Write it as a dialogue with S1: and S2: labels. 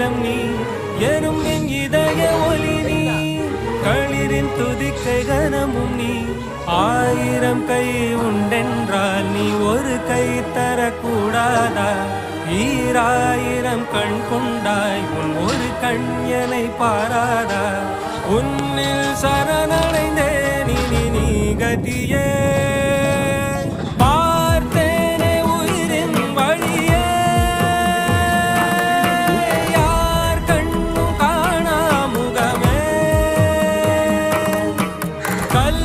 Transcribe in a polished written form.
S1: நீலம் நீ எனும் என் இதய ஒளி நீ களிரின் துதிக்கை கனமும் நீ ஆயிரம் கை உண்டென்றால் நீ ஒரு கை தரக்கூடாதா ஈராயிரம் கண் கொண்டாய் உன் ஒரு கண்யனை பாராதா உன்னில் சரணடைந்தேன் இனி நீ கதியே பார்த்தேனே உயிரின் வழியே யார் கண்ணும் காணா முகமே கல்